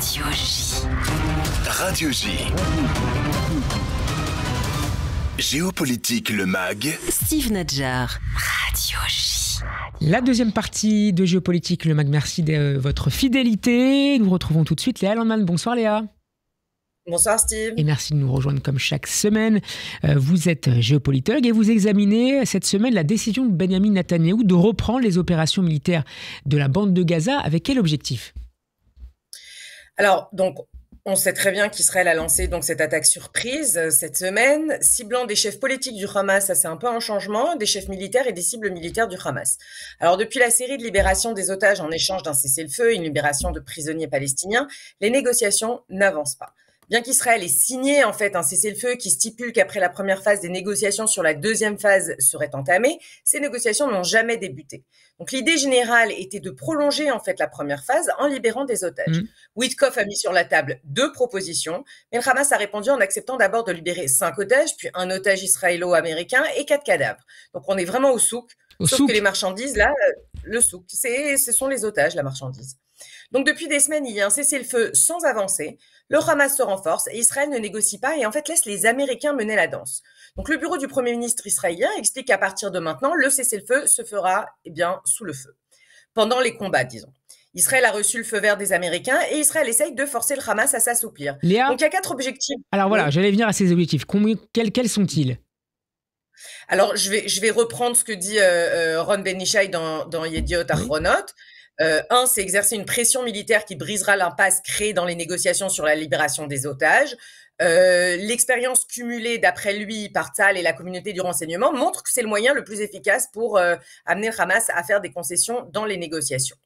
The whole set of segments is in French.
Radio J. Radio J. Géopolitique, le MAG. Steve Nadjar. Radio J. La deuxième partie de Géopolitique, le MAG. Merci de votre fidélité. Nous retrouvons tout de suite Léa Landman. Bonsoir Léa. Bonsoir Steve. Et merci de nous rejoindre comme chaque semaine. Vous êtes géopolitologue et vous examinez cette semaine la décision de Benyamin Netanyahou de reprendre les opérations militaires de la bande de Gaza. Avec quel objectif ? Alors, donc, on sait très bien qu'Israël a lancé donc cette attaque surprise cette semaine, ciblant des chefs politiques du Hamas, ça c'est un peu un changement, des chefs militaires et des cibles militaires du Hamas. Alors depuis la série de libération des otages en échange d'un cessez-le-feu et une libération de prisonniers palestiniens, les négociations n'avancent pas. Bien qu'Israël ait signé en fait un cessez-le-feu qui stipule qu'après la première phase des négociations sur la deuxième phase seraient entamées, ces négociations n'ont jamais débuté. Donc l'idée générale était de prolonger en fait la première phase en libérant des otages. Witkoff a mis sur la table 2 propositions, mais le Hamas a répondu en acceptant d'abord de libérer 5 otages, puis un otage israélo-américain et 4 cadavres. Donc on est vraiment au souk, sauf que les marchandises là, le souk, ce sont les otages, la marchandise. Donc depuis des semaines, il y a un cessez-le-feu sans avancée. Le Hamas se renforce et Israël ne négocie pas et en fait laisse les Américains mener la danse. Donc le bureau du Premier ministre israélien explique qu'à partir de maintenant, le cessez-le-feu se fera sous le feu. Pendant les combats, disons. Israël a reçu le feu vert des Américains et Israël essaye de forcer le Hamas à s'assouplir. Léa, donc il y a 4 objectifs. Alors voilà, j'allais venir à ces objectifs. Quels sont-ils ? Alors je vais reprendre ce que dit Ron Ben-Ishai dans Yediot Ahronot. Un, c'est exercer une pression militaire qui brisera l'impasse créée dans les négociations sur la libération des otages. L'expérience cumulée, d'après lui, par Tzahal et la communauté du renseignement montre que c'est le moyen le plus efficace pour amener le Hamas à faire des concessions dans les négociations.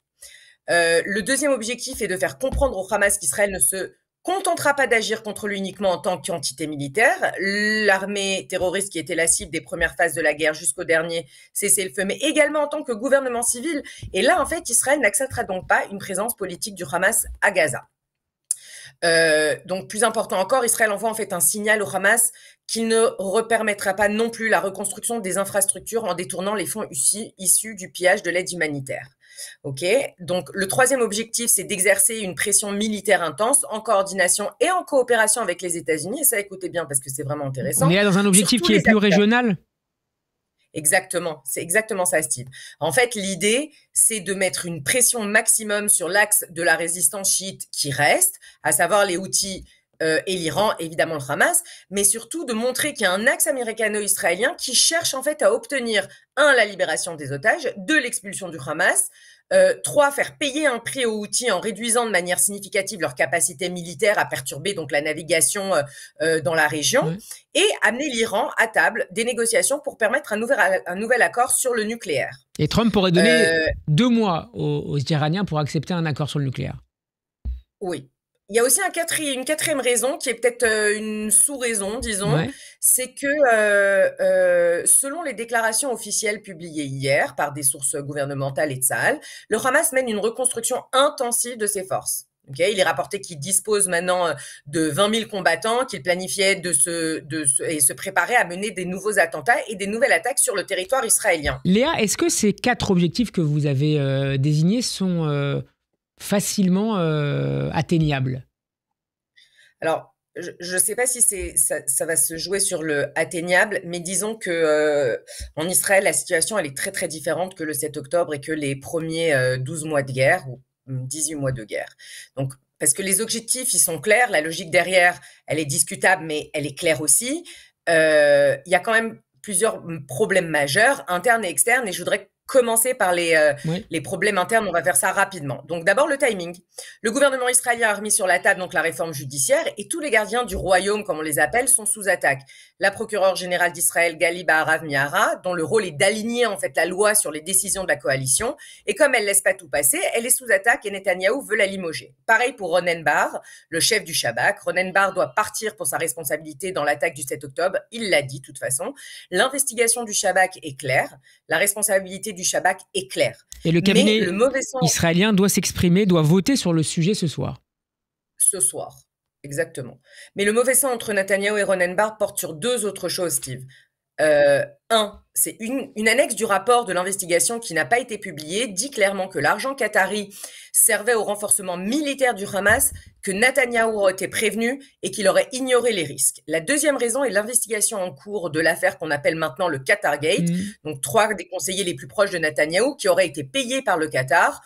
Le deuxième objectif est de faire comprendre au Hamas qu'Israël ne se contentera pas d'agir contre lui uniquement en tant qu'entité militaire. L'armée terroriste qui était la cible des premières phases de la guerre jusqu'au dernier cessez-le-feu, mais également en tant que gouvernement civil. Et là, en fait, Israël n'acceptera donc pas une présence politique du Hamas à Gaza. Donc, plus important encore, Israël envoie en fait un signal au Hamas qu'il ne repermettra pas non plus la reconstruction des infrastructures en détournant les fonds issus du pillage de l'aide humanitaire. Ok, donc le troisième objectif, c'est d'exercer une pression militaire intense en coordination et en coopération avec les États-Unis. Et ça, écoutez bien parce que c'est vraiment intéressant. On est là dans un objectif qui est plus régional. Exactement, c'est exactement ça, Steve. En fait, l'idée, c'est de mettre une pression maximum sur l'axe de la résistance chiite qui reste, à savoir les Houthis et l'Iran, évidemment le Hamas, mais surtout de montrer qu'il y a un axe américano-israélien qui cherche en fait à obtenir, 1, la libération des otages, 2, l'expulsion du Hamas, 3, faire payer un prix aux Houthis en réduisant de manière significative leur capacité militaire à perturber donc la navigation dans la région, et amener l'Iran à table des négociations pour permettre un nouvel accord sur le nucléaire. Et Trump pourrait donner 2 mois aux Iraniens pour accepter un accord sur le nucléaire. Oui. Il y a aussi une quatrième raison qui est peut-être une sous-raison, disons, c'est que selon les déclarations officielles publiées hier par des sources gouvernementales et Tzahal, le Hamas mène une reconstruction intensive de ses forces. Okay, il est rapporté qu'il dispose maintenant de 20 000 combattants, qu'il planifiait et se préparait à mener des nouveaux attentats et des nouvelles attaques sur le territoire israélien. Léa, est-ce que ces 4 objectifs que vous avez désignés sont facilement atteignables? Alors, je ne sais pas si ça va se jouer sur le atteignable, mais disons que en Israël, la situation elle est très très différente que le 7 octobre et que les premiers 12 mois de guerre ou 18 mois de guerre. Donc, parce que les objectifs, ils sont clairs, la logique derrière, elle est discutable, mais elle est claire aussi. Il y a quand même plusieurs problèmes majeurs, internes et externes, et je voudrais commencer par les problèmes internes, on va faire ça rapidement. Donc d'abord le timing. Le gouvernement israélien a remis sur la table donc la réforme judiciaire et tous les gardiens du royaume, comme on les appelle, sont sous attaque. La procureure générale d'Israël, Gali Baharav Miara, dont le rôle est d'aligner en fait la loi sur les décisions de la coalition, et comme elle laisse pas tout passer, elle est sous attaque et Netanyahou veut la limoger. Pareil pour Ronen Bar, le chef du Shabak. Ronen Bar doit partir pour sa responsabilité dans l'attaque du 7 octobre, il l'a dit de toute façon. L'investigation du Shabak est claire, la responsabilité du Shabak est claire. Et le cabinet israélien doit s'exprimer, doit voter sur le sujet ce soir. Ce soir, exactement. Mais le mauvais sang entre Netanyahou et Ronen Bar porte sur 2 autres choses, Steve. C'est une annexe du rapport de l'investigation qui n'a pas été publiée, dit clairement que l'argent qatari servait au renforcement militaire du Hamas, que Netanyahou aurait été prévenu et qu'il aurait ignoré les risques. La deuxième raison est l'investigation en cours de l'affaire qu'on appelle maintenant le Qatargate, donc 3 des conseillers les plus proches de Netanyahou qui auraient été payés par le Qatar,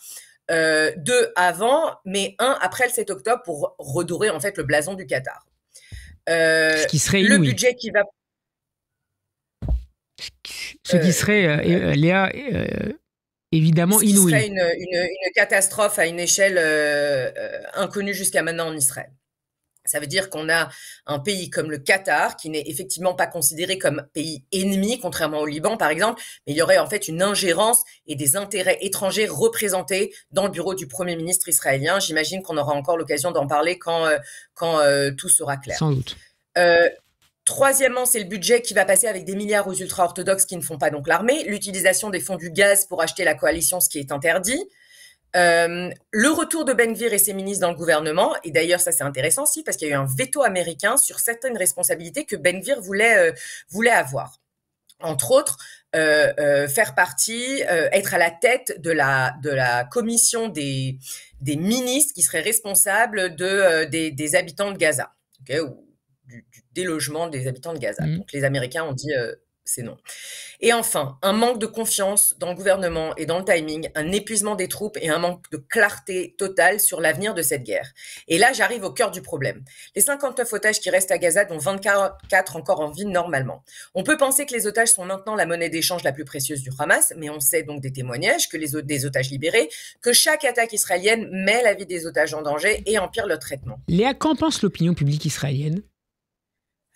2 avant, mais 1 après le 7 octobre pour redorer en fait le blason du Qatar. Ce qui serait le budget qui va... Ce qui serait, Léa, évidemment inouï. Ce serait une catastrophe à une échelle inconnue jusqu'à maintenant en Israël. Ça veut dire qu'on a un pays comme le Qatar, qui n'est effectivement pas considéré comme pays ennemi, contrairement au Liban par exemple, mais il y aurait en fait une ingérence et des intérêts étrangers représentés dans le bureau du Premier ministre israélien. J'imagine qu'on aura encore l'occasion d'en parler quand tout sera clair. Sans doute. Troisièmement, c'est le budget qui va passer avec des milliards aux ultra-orthodoxes qui ne font pas donc l'armée, l'utilisation des fonds du gaz pour acheter la coalition, ce qui est interdit, le retour de Ben Gvir et ses ministres dans le gouvernement, et d'ailleurs ça c'est intéressant aussi parce qu'il y a eu un veto américain sur certaines responsabilités que Ben Gvir voulait avoir. Entre autres, faire partie, être à la tête de la commission des ministres qui seraient responsables des habitants de Gaza, okay, ou du délogement des habitants de Gaza. Donc les Américains ont dit c'est non. Et enfin, un manque de confiance dans le gouvernement et dans le timing, un épuisement des troupes et un manque de clarté totale sur l'avenir de cette guerre. Et là, j'arrive au cœur du problème. Les 59 otages qui restent à Gaza, dont 24 encore en vie normalement. On peut penser que les otages sont maintenant la monnaie d'échange la plus précieuse du Hamas, mais on sait donc des témoignages que des otages libérés, que chaque attaque israélienne met la vie des otages en danger et empire leur traitement. Léa, qu'en pense l'opinion publique israélienne ?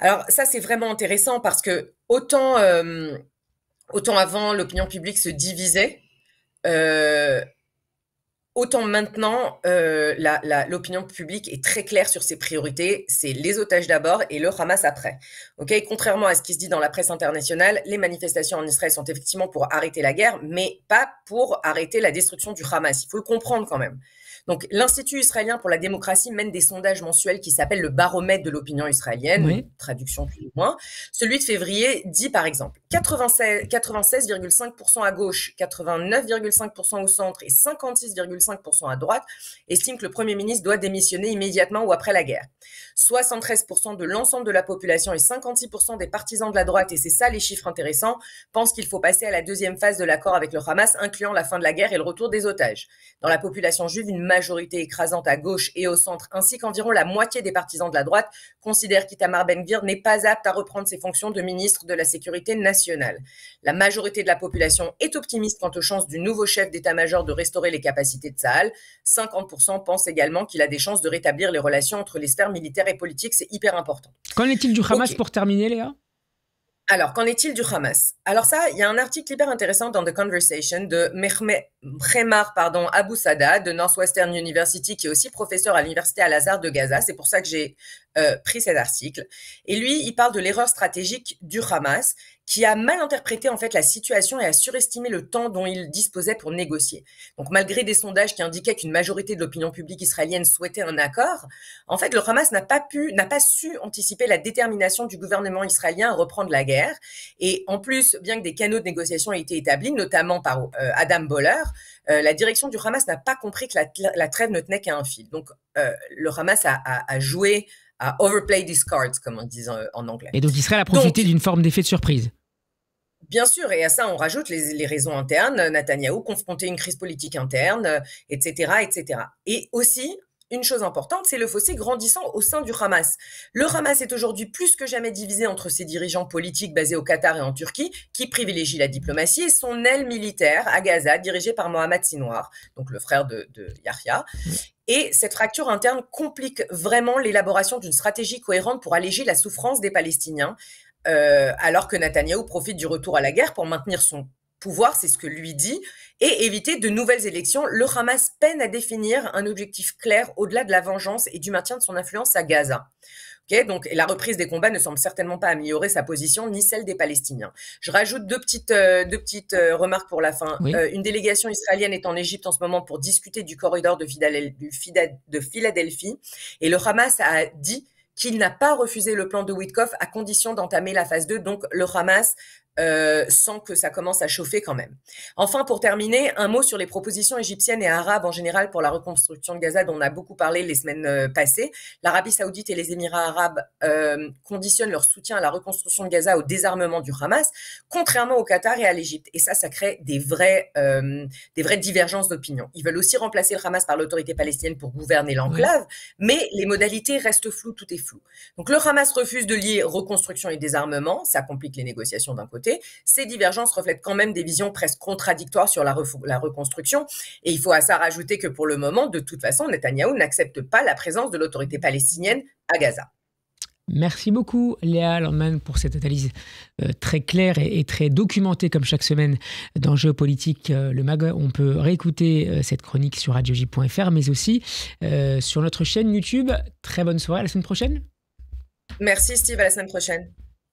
Alors ça, c'est vraiment intéressant parce que autant avant, l'opinion publique se divisait, autant maintenant, l'opinion publique est très claire sur ses priorités. C'est les otages d'abord et le Hamas après. Okay, contrairement à ce qui se dit dans la presse internationale, les manifestations en Israël sont effectivement pour arrêter la guerre, mais pas pour arrêter la destruction du Hamas. Il faut le comprendre quand même. Donc, l'Institut israélien pour la démocratie mène des sondages mensuels qui s'appellent le baromètre de l'opinion israélienne, oui. Traduction plus ou moins. Celui de février dit par exemple 96,5% à gauche, 89,5% au centre et 56,5% à droite estiment que le Premier ministre doit démissionner immédiatement ou après la guerre. 73% de l'ensemble de la population et 56% des partisans de la droite, et c'est ça les chiffres intéressants, pensent qu'il faut passer à la deuxième phase de l'accord avec le Hamas, incluant la fin de la guerre et le retour des otages. Dans la population juive, une majorité écrasante à gauche et au centre, ainsi qu'environ la moitié des partisans de la droite, considèrent qu'Itamar Ben Gvir n'est pas apte à reprendre ses fonctions de ministre de la Sécurité nationale. La majorité de la population est optimiste quant aux chances du nouveau chef d'état-major de restaurer les capacités de Tsahal. 50% pensent également qu'il a des chances de rétablir les relations entre les sphères militaires et politiques. C'est hyper important. Qu'en est-il du Hamas pour terminer, Léa ? Alors, qu'en est-il du Hamas ? Alors ça, il y a un article hyper intéressant dans The Conversation de Mehmar Abou Sada de Northwestern University, qui est aussi professeur à l'université Al-Azhar de Gaza. C'est pour ça que j'ai pris cet article. Et lui, il parle de l'erreur stratégique du Hamas, qui a mal interprété en fait la situation et a surestimé le temps dont il disposait pour négocier. Donc malgré des sondages qui indiquaient qu'une majorité de l'opinion publique israélienne souhaitait un accord, en fait le Hamas n'a pas su anticiper la détermination du gouvernement israélien à reprendre la guerre. Et en plus, bien que des canaux de négociation aient été établis, notamment par Adam Boller, la direction du Hamas n'a pas compris que la trêve ne tenait qu'à un fil. Donc le Hamas a joué à overplay these cards, comme on dit en anglais. Et donc Israël a profité d'une forme d'effet de surprise. Bien sûr, et à ça, on rajoute les raisons internes, Netanyahou confronté à une crise politique interne, etc., etc. Et aussi, une chose importante, c'est le fossé grandissant au sein du Hamas. Le Hamas est aujourd'hui plus que jamais divisé entre ses dirigeants politiques basés au Qatar et en Turquie, qui privilégient la diplomatie, et son aile militaire à Gaza, dirigée par Mohamed Sinwar, donc le frère de Yahya. Et cette fracture interne complique vraiment l'élaboration d'une stratégie cohérente pour alléger la souffrance des Palestiniens, alors que Netanyahou profite du retour à la guerre pour maintenir son pouvoir, c'est ce que lui dit, et éviter de nouvelles élections. Le Hamas peine à définir un objectif clair au-delà de la vengeance et du maintien de son influence à Gaza. Okay, donc, la reprise des combats ne semble certainement pas améliorer sa position ni celle des Palestiniens. Je rajoute deux petites remarques pour la fin. Oui. Une délégation israélienne est en Égypte en ce moment pour discuter du corridor de Philadelphie, et le Hamas a dit qu'il n'a pas refusé le plan de Witkoff à condition d'entamer la phase 2, donc le Hamas, sans que ça commence à chauffer quand même. Enfin, pour terminer, un mot sur les propositions égyptiennes et arabes en général pour la reconstruction de Gaza dont on a beaucoup parlé les semaines passées. L'Arabie saoudite et les Émirats arabes conditionnent leur soutien à la reconstruction de Gaza au désarmement du Hamas, contrairement au Qatar et à l'Égypte. Et ça crée des vraies divergences d'opinion. Ils veulent aussi remplacer le Hamas par l'autorité palestinienne pour gouverner l'enclave, mais les modalités restent floues, tout est flou. Donc le Hamas refuse de lier reconstruction et désarmement, ça complique les négociations d'un côté. Ces divergences reflètent quand même des visions presque contradictoires sur la reconstruction. Et il faut à ça rajouter que pour le moment, de toute façon, Netanyahou n'accepte pas la présence de l'autorité palestinienne à Gaza. Merci beaucoup Léa Landman pour cette analyse très claire et très documentée comme chaque semaine dans Géopolitique, le MAG. On peut réécouter cette chronique sur radioj.fr mais aussi sur notre chaîne YouTube. Très bonne soirée, à la semaine prochaine. Merci Steve, à la semaine prochaine.